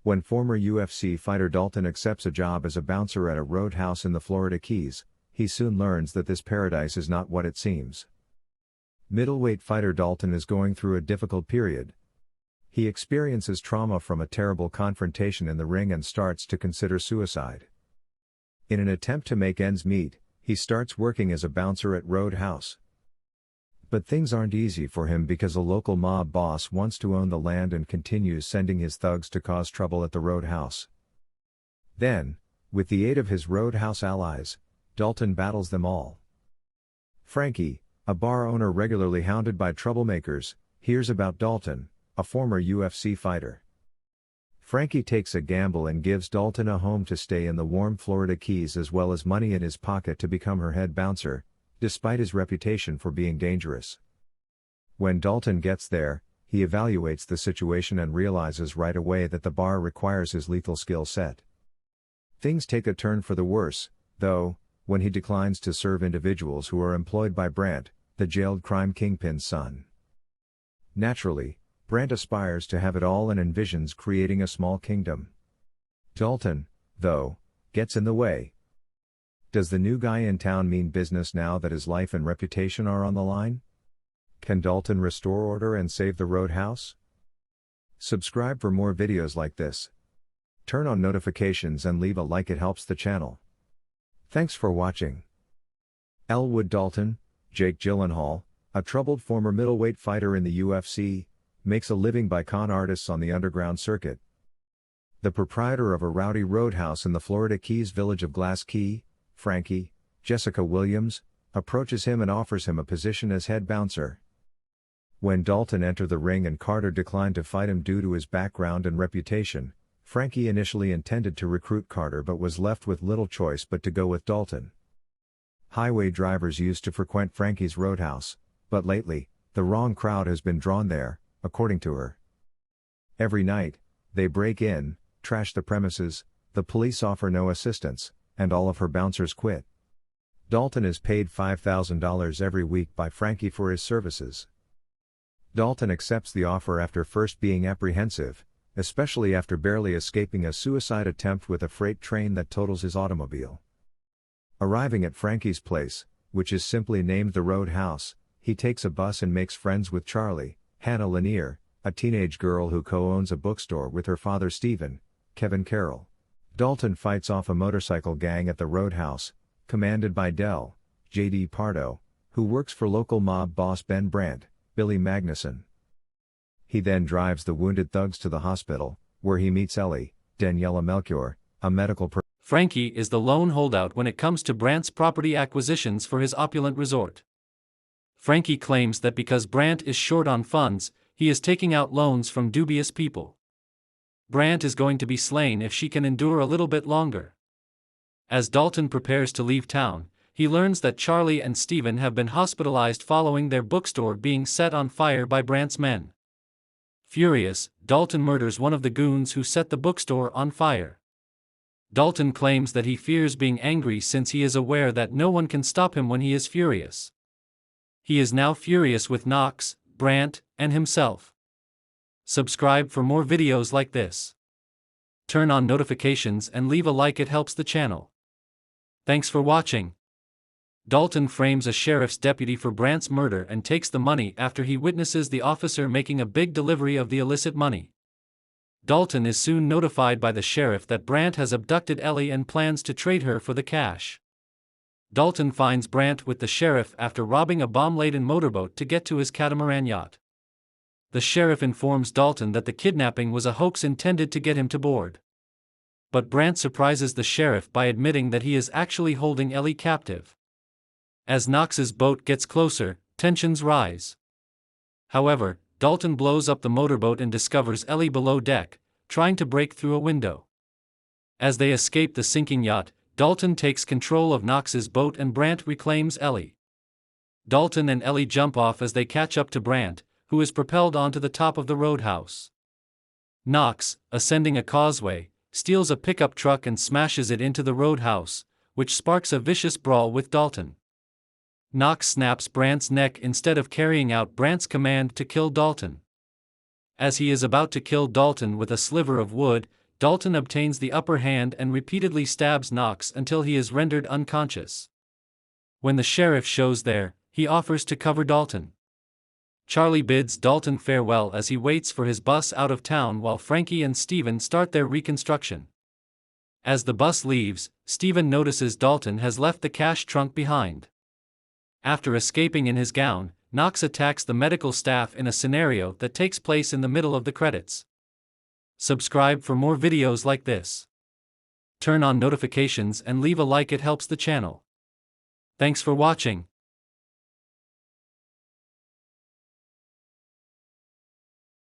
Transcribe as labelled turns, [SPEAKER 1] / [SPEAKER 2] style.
[SPEAKER 1] When former UFC fighter Dalton accepts a job as a bouncer at a Roadhouse in the Florida Keys, he soon learns that this paradise is not what it seems. Middleweight fighter Dalton is going through a difficult period. He experiences trauma from a terrible confrontation in the ring and starts to consider suicide. In an attempt to make ends meet, he starts working as a bouncer at Roadhouse. But things aren't easy for him because a local mob boss wants to own the land and continues sending his thugs to cause trouble at the Roadhouse. Then, with the aid of his Roadhouse allies, Dalton battles them all. Frankie, a bar owner regularly hounded by troublemakers, hears about Dalton, a former UFC fighter. Frankie takes a gamble and gives Dalton a home to stay in the warm Florida Keys as well as money in his pocket to become her head bouncer, despite his reputation for being dangerous. When Dalton gets there, he evaluates the situation and realizes right away that the bar requires his lethal skill set. Things take a turn for the worse, though, when he declines to serve individuals who are employed by Brandt, the jailed crime kingpin's son. Naturally, Brandt aspires to have it all and envisions creating a small kingdom. Dalton, though, gets in the way. Does the new guy in town mean business now that his life and reputation are on the line? Can Dalton restore order and save the Roadhouse? Subscribe for more videos like this. Turn on notifications and leave a like, it helps the channel. Thanks for watching. Elwood Dalton, Jake Gyllenhaal, a troubled former middleweight fighter in the UFC, makes a living by con artists on the underground circuit. The proprietor of a rowdy roadhouse in the Florida Keys village of Glass Key, Frankie, Jessica Williams, approaches him and offers him a position as head bouncer. When Dalton entered the ring and Carter declined to fight him due to his background and reputation, Frankie initially intended to recruit Carter but was left with little choice but to go with Dalton. Highway drivers used to frequent Frankie's Roadhouse, but lately, the wrong crowd has been drawn there, according to her. Every night, they break in, trash the premises, the police offer no assistance, and all of her bouncers quit. Dalton is paid $5,000 every week by Frankie for his services. Dalton accepts the offer after first being apprehensive, especially after barely escaping a suicide attempt with a freight train that totals his automobile. Arriving at Frankie's place, which is simply named the Roadhouse, he takes a bus and makes friends with Charlie, Hannah Lanier, a teenage girl who co-owns a bookstore with her father Stephen, Kevin Carroll. Dalton fights off a motorcycle gang at the Roadhouse, commanded by Del, J.D. Pardo, who works for local mob boss Ben Brandt, Billy Magnuson. He then drives the wounded thugs to the hospital, where he meets Ellie, Daniela Melchior, a medical
[SPEAKER 2] Frankie is the lone holdout when it comes to Brandt's property acquisitions for his opulent resort. Frankie claims that because Brandt is short on funds, he is taking out loans from dubious people. Brandt is going to be slain if she can endure a little bit longer. As Dalton prepares to leave town, he learns that Charlie and Stephen have been hospitalized following their bookstore being set on fire by Brandt's men. Furious, Dalton murders one of the goons who set the bookstore on fire. Dalton claims that he fears being angry since he is aware that no one can stop him when he is furious. He is now furious with Knox, Brandt, and himself. Subscribe for more videos like this. Turn on notifications and leave a like, it helps the channel. Thanks for watching. Dalton frames a sheriff's deputy for Brandt's murder and takes the money after he witnesses the officer making a big delivery of the illicit money. Dalton is soon notified by the sheriff that Brandt has abducted Ellie and plans to trade her for the cash. Dalton finds Brandt with the sheriff after robbing a bomb-laden motorboat to get to his catamaran yacht. The sheriff informs Dalton that the kidnapping was a hoax intended to get him to board. But Brandt surprises the sheriff by admitting that he is actually holding Ellie captive. As Knox's boat gets closer, tensions rise. However, Dalton blows up the motorboat and discovers Ellie below deck, trying to break through a window. As they escape the sinking yacht, Dalton takes control of Knox's boat and Brandt reclaims Ellie. Dalton and Ellie jump off as they catch up to Brandt, who is propelled onto the top of the Roadhouse. Knox, ascending a causeway, steals a pickup truck and smashes it into the Roadhouse, which sparks a vicious brawl with Dalton. Knox snaps Brandt's neck instead of carrying out Brandt's command to kill Dalton. As he is about to kill Dalton with a sliver of wood, Dalton obtains the upper hand and repeatedly stabs Knox until he is rendered unconscious. When the sheriff shows there, he offers to cover Dalton. Charlie bids Dalton farewell as he waits for his bus out of town while Frankie and Steven start their reconstruction. As the bus leaves, Steven notices Dalton has left the cash trunk behind. After escaping in his gown, Knox attacks the medical staff in a scenario that takes place in the middle of the credits. Subscribe for more videos like this. Turn on notifications and leave a like, it helps the channel. Thanks for watching.